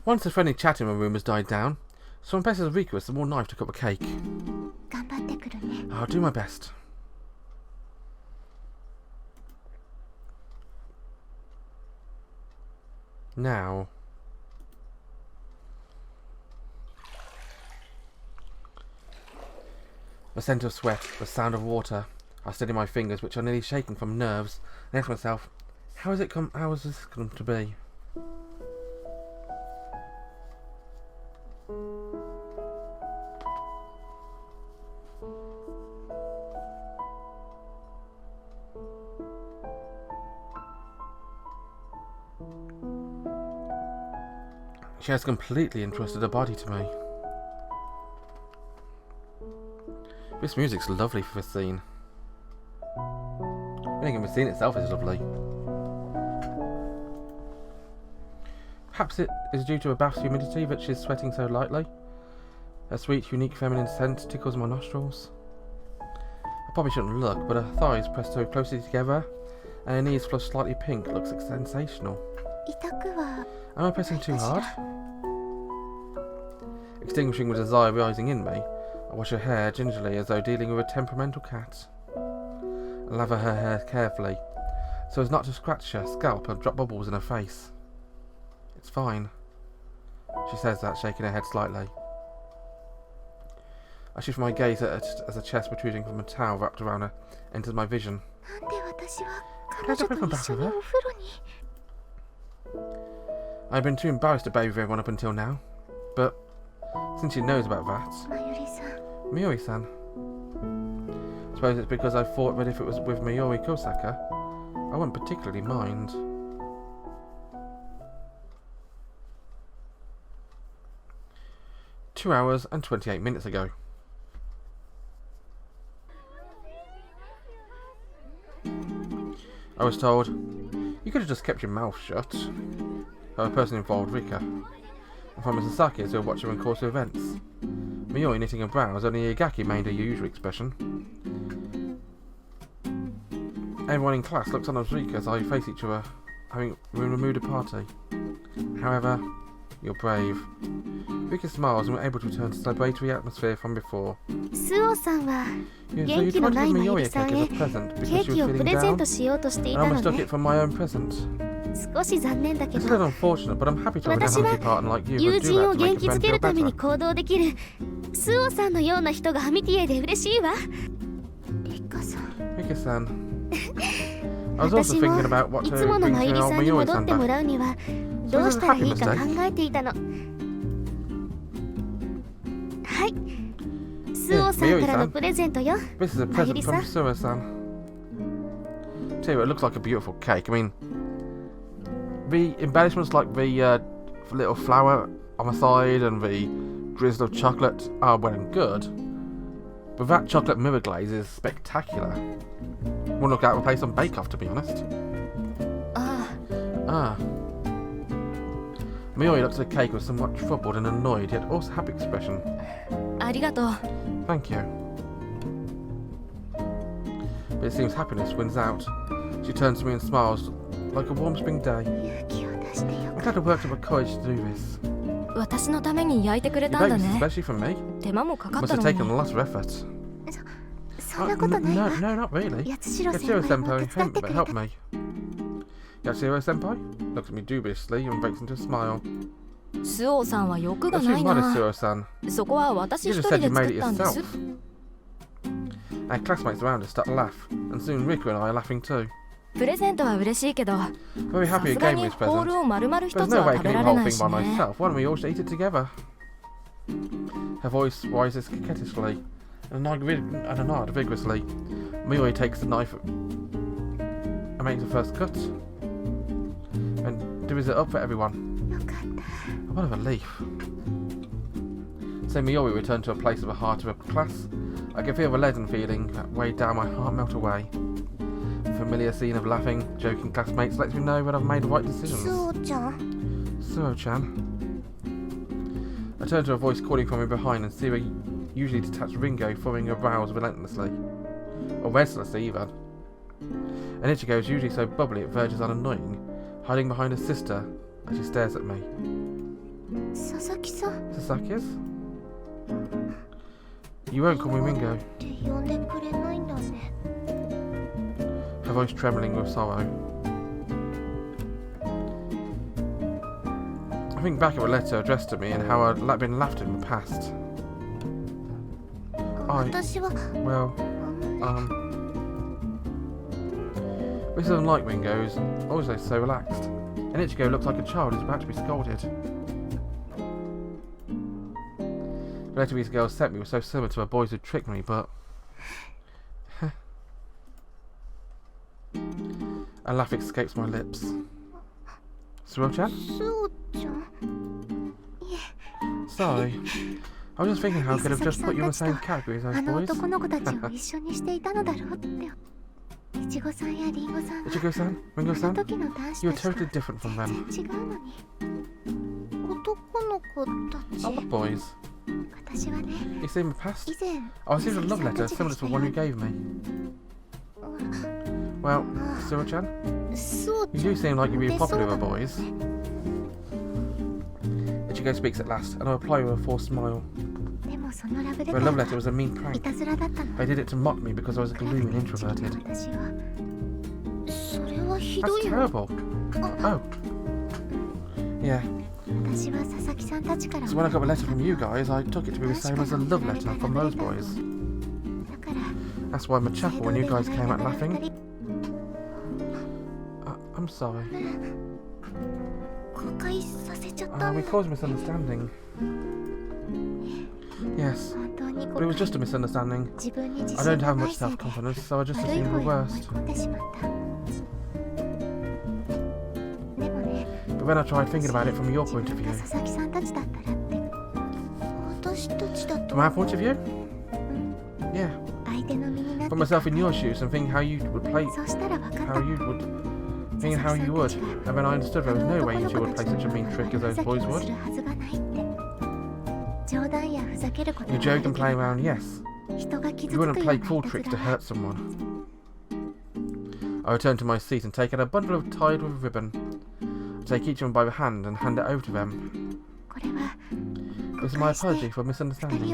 Once the friendly chat in my room has died down, someone presses Rika with some more knife to cut a cake. I'll do my best. Now. The scent of sweat, the sound of water. I steady my fingers, which are nearly shaking from nerves, and ask myself, how has this come to be? She has completely entrusted her body to me. This music's lovely for this scene. I think the scene itself is lovely. Perhaps it is due to a bath's humidity that she's sweating so lightly. Her sweet, unique feminine scent tickles my nostrils. I probably shouldn't look, but her thighs pressed so closely together and her knees flushed slightly pink looks sensational. Am I pressing too hard? Extinguishing the desire rising in me, I wash her hair gingerly as though dealing with a temperamental cat. I lather her hair carefully, so as not to scratch her scalp and drop bubbles in her face. It's fine. She says that, shaking her head slightly. I shift my gaze at her as a chest protruding from a towel wrapped around her enters my vision. Can I jump in the bath with her? I've been too embarrassed to bathe with everyone up until now, but since she knows about that... Mayuri-san. I suppose it's because I thought that if it was with Mayuri Kosaka, I wouldn't particularly mind. Two hours and 28 minutes ago. I was told, you could have just kept your mouth shut. By a person involved, Rika. And from the Sasaki's who are watching in course of events. Mayuri knitting her brows, only Igaki made her usual expression. Everyone in class looks on at Rika as I face each other, having removed a party. However, you're brave. Rika smiles and we're able to return to the celebratory atmosphere from before. Suoh-san so you tried to give Mayuri a cake as a present because she was feeling down, and I mistook it for my own present. It's a little unfortunate, but I'm happy to have a hunky partner like you who do that to make a friend feel better. Rika-san. I was also thinking about what to bring to old Mayuri-san back. So this is a happy mistake. Mayuri-san, this is a present from Suoh-san. Tell you what, it looks like a beautiful cake. I mean, the embellishments like the little flower on the side and the drizzle of chocolate are well and good, but that chocolate mirror glaze is spectacular. Wouldn't look out of place on Bake Off, to be honest. Mayuri looks at the cake with somewhat troubled and annoyed, yet also happy expression. Thank you. But it seems happiness wins out. She turns to me and smiles like a warm spring day. I'm glad I worked up the courage to do this. You baked especially for me. Must have taken a lot of effort. No, not really. Yatsuro-senpai helped me. Yatsuro-senpai looks at me dubiously and breaks into a smile. Suoh-san wa yoku ga She's nai modest, na. Suoh-san. Soko wa watashi You just hitori said de you made it tsukutta n yourself. desu. Our classmates around us start to laugh, and soon Rika and I are laughing too. プレゼントは嬉しいけど、 Very さ happy す you が gave me に this ホー present. ルを丸々一 There's つ no は way I 食べ can eat ら the れ whole ない thing し by ね。 myself. Why don't we all just eat it together? Her voice rises coquettishly, and a nod vigorously. Mayuri takes the knife and makes the first cut, and divvies it up for everyone. What a relief. So Mayuri returned to a place of the heart of her class. I can feel the leaden feeling that weighed down my heart melt away. The familiar scene of laughing, joking classmates lets me know that I've made the right decisions. Suoh-chan. I turn to a voice calling from me behind and see a usually detached Ringo furrowing her brows relentlessly. Or restlessly even. And Ichigo is usually so bubbly it verges on annoying, hiding behind her sister as she stares at me. Sasaki's? You won't call me Ringo. Her voice trembling with sorrow. I think back of a letter addressed to me and how I'd been laughed in the past. This is unlike Ringo's, also so relaxed. And Ichigo looks like a child who's about to be scolded. The letter these girls sent me was so similar to the boys who tricked me, but... A laugh escapes my lips. Suoh-chan? Sorry. I was just thinking how I could have just put you in the same category as those boys. Ichigo-san? Ringo-san? You are totally different from them. Oh, what boys? You see in the past? I received a love letter similar to the one you gave me. Well, Suoh-chan? You do seem like you'd be popular with boys. Ichigo speaks at last, and I reply with a forced smile. The love letter was a mean prank. They did it to mock me because I was gloomy and introverted. That's terrible. Oh. Yeah. So when I got a letter from you guys, I took it to be the same as a love letter from those boys. That's why I'm a chuckle when you guys came out laughing. I'm sorry. We caused a misunderstanding. Yes, but it was just a misunderstanding. I don't have much self-confidence, so I just assumed the worst. But when I tried thinking about it from your point of view... From our point of view? Yeah. Put myself in your shoes and think how you would play... Thinking how you would, and then I understood there was no way you two would play such a mean trick as those boys would. You joke and play around, yes. You wouldn't play cruel tricks to hurt someone. I return to my seat and take out a bundle of tied with ribbon. I take each of them by the hand and hand it over to them. This is my apology for misunderstanding.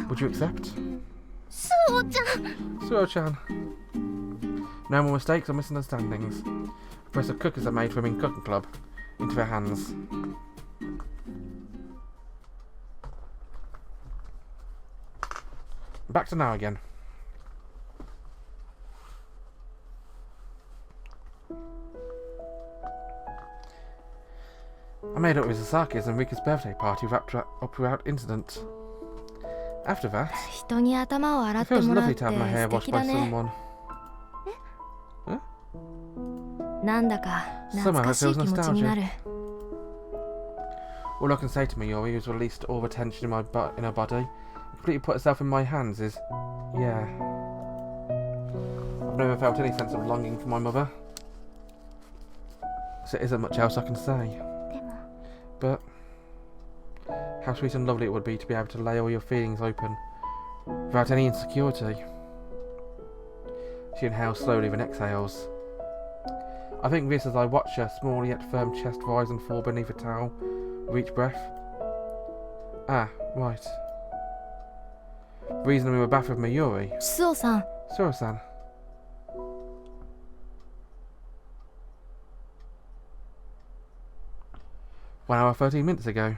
Would you accept? Suoh-chan! No more mistakes or misunderstandings. A press of cookers are made for him in cooking club into their hands. Back to now again. I made up with Sasaki's and Rika's birthday party without incident. After that, it feels lovely to have my hair washed by someone. Somehow it feels nostalgic. All I can say to me, Yuri, who's released all the tension in her body and completely put herself in my hands is, yeah. I've never felt any sense of longing for my mother. So it isn't much else I can say. But how sweet and lovely it would be to be able to lay all your feelings open without any insecurity. She inhales slowly, then exhales. I think this as I watch her small yet firm chest rise and fall beneath a towel with each breath. Ah, right. The reason we were back with me, Yuri. Suoh-san. Suoh-san. 1 hour 13 minutes ago.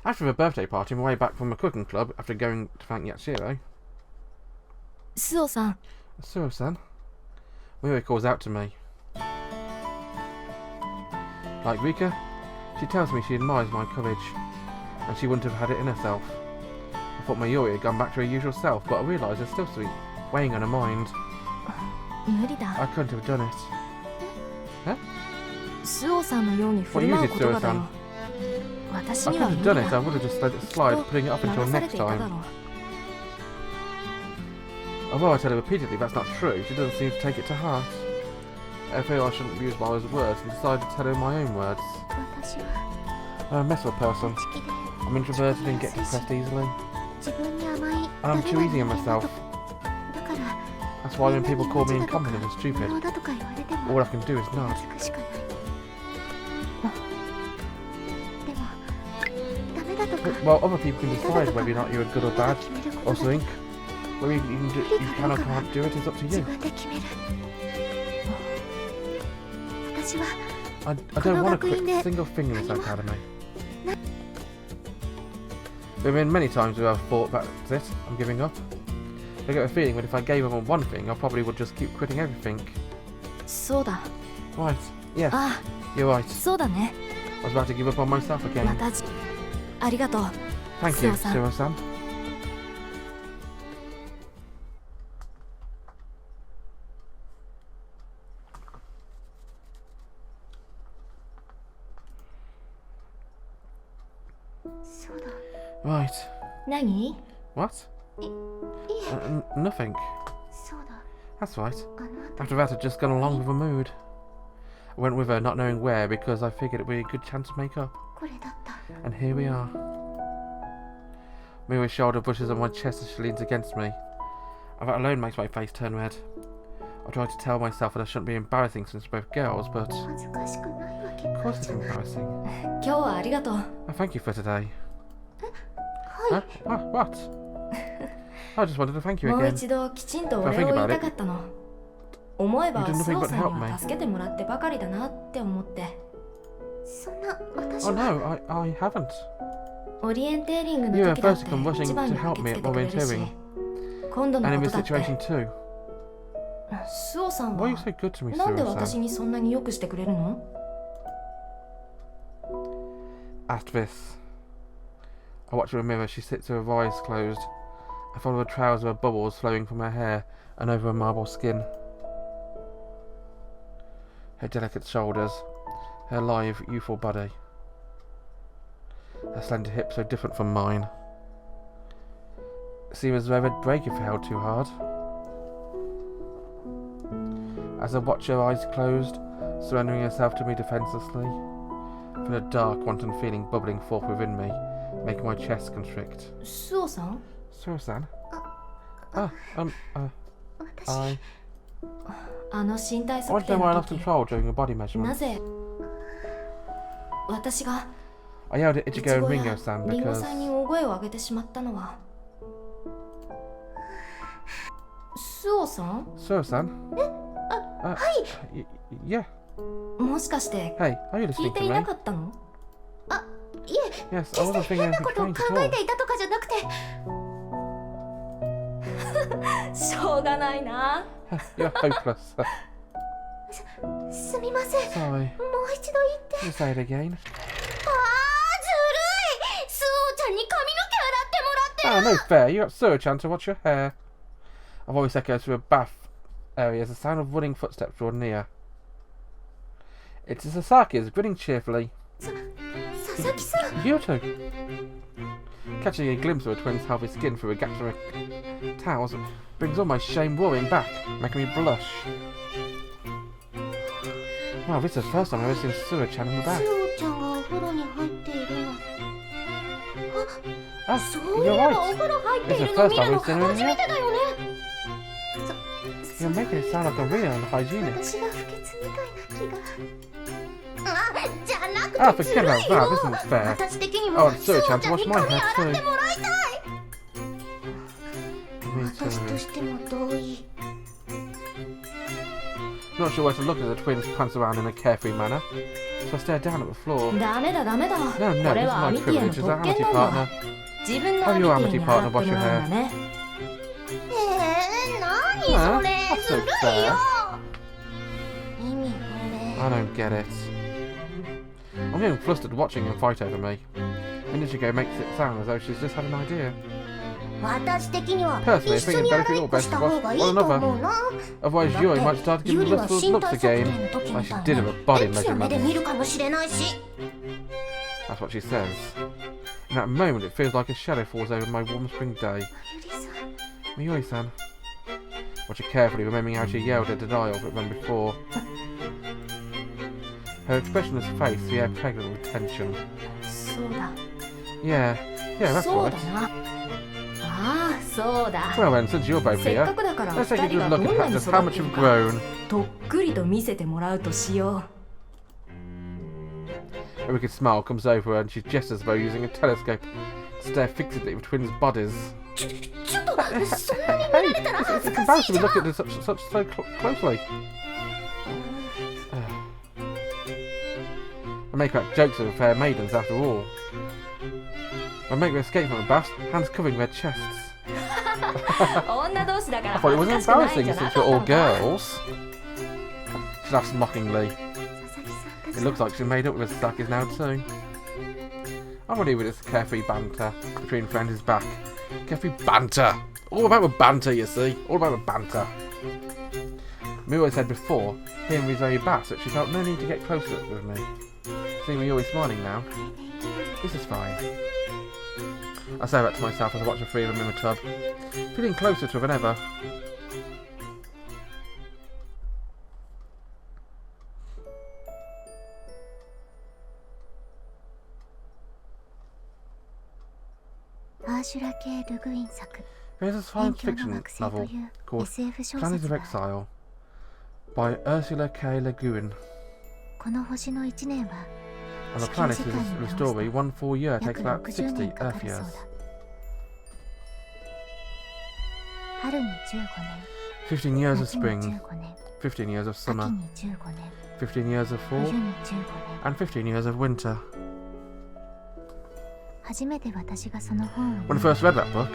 After the birthday party, on my way back from the cooking club, after going to thank Yashiro. Suoh-san. Suoh-san. Yuri calls out to me. Like Rika, she tells me she admires my courage, and she wouldn't have had it in herself. I thought my Yuri had gone back to her usual self, but I realised there's still something weighing on her mind. I couldn't have done it. Huh? What you did, Suoh-san? I couldn't have done it, I would have just let it slide, putting it up until next time. Although I tell her repeatedly that's not true, she doesn't seem to take it to heart. I feel I shouldn't use my words and decided to tell her my own words. I'm a mess of a person. I'm introverted and get depressed easily. And I'm too easy on myself. That's why when people call me incompetent and stupid, 無能だとか言われても all I can do is nod. 聞くしかない。でもダメだとか Well, other people can decide whether or not you're good or bad, or something. Whether you can or can't do it is up to 自 you. 分で決める。私は I don't want to quit a single thing in this academy. There have been many times where I've thought, that's it, I'm giving up. I get a feeling that if I gave up on one thing, I probably would just keep quitting everything. そうだ。 Right, yes, あ you're right. そうだね。 I was about to give up on myself again. 私ありがとう。 Thank you, Suoh-san. Suoh-san. Right. 何？ What? いえ Nothing. そうだ That's right. あの後 After that, I'd just gone along with the mood. I went with her not knowing where because I figured it would be a good chance to make up. これだった And here we are. Muri's shoulder brushes on my chest as she leans against me. And that alone makes my face turn red. I tried to tell myself that I shouldn't be embarrassing since we're both girls, but 恥ずかしくないわけ of ない course じ it's ゃない embarrassing. 今日はありがとう。 Oh, thank you for today. は Huh? い What? I just wanted to thank you もう again. 一度きちんとお礼を言いたかったの。思えば You did nothing スオ but さん help に me. は助けてもらってばかりだなって思って。そんな私 Oh は no, I haven't. オリエンテーリング You の were 時だって first to come rushing 一番 to に help 駆 me け at つけてくれるし volunteering. 今度の And in こ this とだって situation too. スオさん Why are you は so good to me, なんで私 Suoh-san? にそんなによくしてくれるの？ After this, I watch her in the mirror. She sits with her eyes closed. I follow the trails of her bubbles flowing from her hair and over her marble skin. Her delicate shoulders, her lithe, youthful body. Her slender hips so different from mine. Seem as though they'd break if I held too hard. As I watch her eyes closed, surrendering herself to me defenselessly, I feel a dark, wanton feeling bubbling forth within me, making my chest constrict. スオさん？ Suoh-san? 私 I あの身体 I 測 want to 定 know why I の lost 時 control during a body な measurement. ぜ私が I yelled at イチ Ichigo ゴ and や Ringo-san リンゴ because さんに大声を上げてしまったのはスオさん？ Suoh-san? はい Yeah. もしかして Hey, are you 聞い listening て to いな me? かったの？いえ Yes, I 決して wasn't thinking 変な anything ことを strange 考 at え all. ていたとかじゃなくてしょうがないな。 You're hopeless. すみません Sorry. もう一度言って You say it again. あーずるいスオちゃんに髪の毛洗ってもらって Ah, no fair. You got Suoh-chan to watch your hair. A voice echoes through a bath area as the sound of running footsteps draw near. It's Sasaki's, grinning cheerfully. 佐々木さん You too. Catching a glimpse of a twin's healthy skin through the gaps in her towels brings all my shame roaring back, making me blush. Wow, this is the first time I've ever seen Suoh-chan in the ス bath. オちゃんがお風呂に入っているの Ah, そう you're いえばお right. 風呂入ってい It's る the の first 見る time の we've seen her in 初め here. てだよね You're making it sound like a real and hygienic. 私が不潔みたいな気がじゃなくて Ah, ず forget る about い that. よ This isn't fair. 私的に Oh, も and スオ Suoh-chan ち to ゃん wash に my 髪 hair 洗って too. もらいたい Me 私と too. しても同意 Not sure where to look as the twins prance around in a carefree manner, so I stare down at the floor. ダメだダメだ。 No, こ no, れ this is はア my ミティアの privilege as 特 an 権 Amity なんだ partner.。自分の Have アミ your ティアに Amity 洗 partner って wash も your らうん hair. だね。何 Huh? それ That's ず so るい fair. よ意味不 I 明 don't get it. I'm getting flustered watching them fight over me. And Ichigo makes it sound as though she's just had an idea. 私的には Personally, I 一 think 緒 it に benefit 洗い all っこ best した of 方 us がいい one と another. 思うな Otherwise, Yuri might start giving ユリは lustful 身 looks 体測定 again, の時 like み she たい did な of a body エッチな目で measurement. 見るかもしれないし That's what she says. In that moment, it feels like a shadow falls over my warm spring day. ユリさん Yuri-san. Watch her carefully, remembering how she yelled her denial of it when before. Her expressionless face, the air pregnant with tension. そうだ。 Yeah, that's そう right. だな。ああ、そそうだ。 Well then, since you're both せっ here, かくだから let's take 二 a 人 good が look どん at なに just 育 how って much る you've か grown. とっくりと見せてもらうとしよ A wicked smile comes over her and she gestures as though using a telescope to stare fixedly at the twins' bodies. ちょっとそんなに見 Hey, られたら it's 恥ずかしい embarrassing じ to ゃ look ん at this so closely. I make crack jokes of fair maidens after all. I make their escape from the baths, hands covering their chests. う。女同士だから I thought it 恥 was ずかしくないん embarrassing じゃな since か we're った all のか。 girls. She laughs mockingly. 佐々木さんた It ち looks like she's made up with us Sakis now too. I'm ready with this carefree banter between friends is back. Carefree banter! All about the banter, you see. All about the banter. Miwa said before, hearing these very baths, that she felt no need to get closer with me. Seeing me always smiling now. This is fine. I say that to myself as I watch the three of them in the tub, feeling closer to her than ever. There's a science fiction novel called Planets of Exile by Ursula K. Le Guin. この星の1年は On the planet whose story, one full year takes about 60 Earth years. 春に15 15 年 years of 夏に spring, 15年 15 years of 秋 summer, に15年 15 years of 冬 fall, に15年 and 15 years of winter. 初めて私がその本を When I first read that book,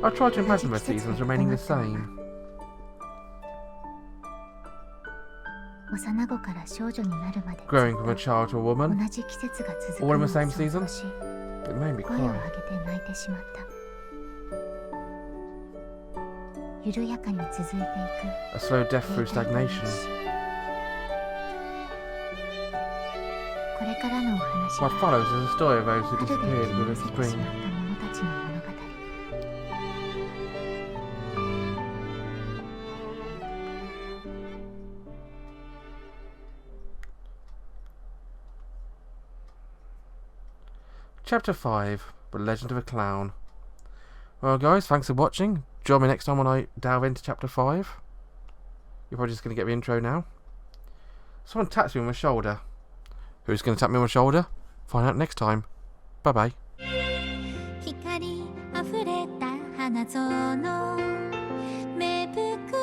I tried to imagine the seasons remaining the same. 幼子から少女になるまで Growing from a child to a 同 woman, じ季節が続く all in の the を same 想像 season? し It made me 声を上 cry. げて泣いてしまった緩やかに続いていく A slow death through 停滞の stagnation. これからのお話 What は follows is a story of those who 春で disappeared 消え within 失せてし spring. まった者たちの物語 Chapter 5, The Legend of a Clown. Well guys, thanks for watching. Join me next time when I delve into Chapter 5. You're probably just going to get the intro now. Someone taps me on my shoulder. Who's going to tap me on my shoulder? Find out next time. Bye bye. 光あふれた花園芽吹く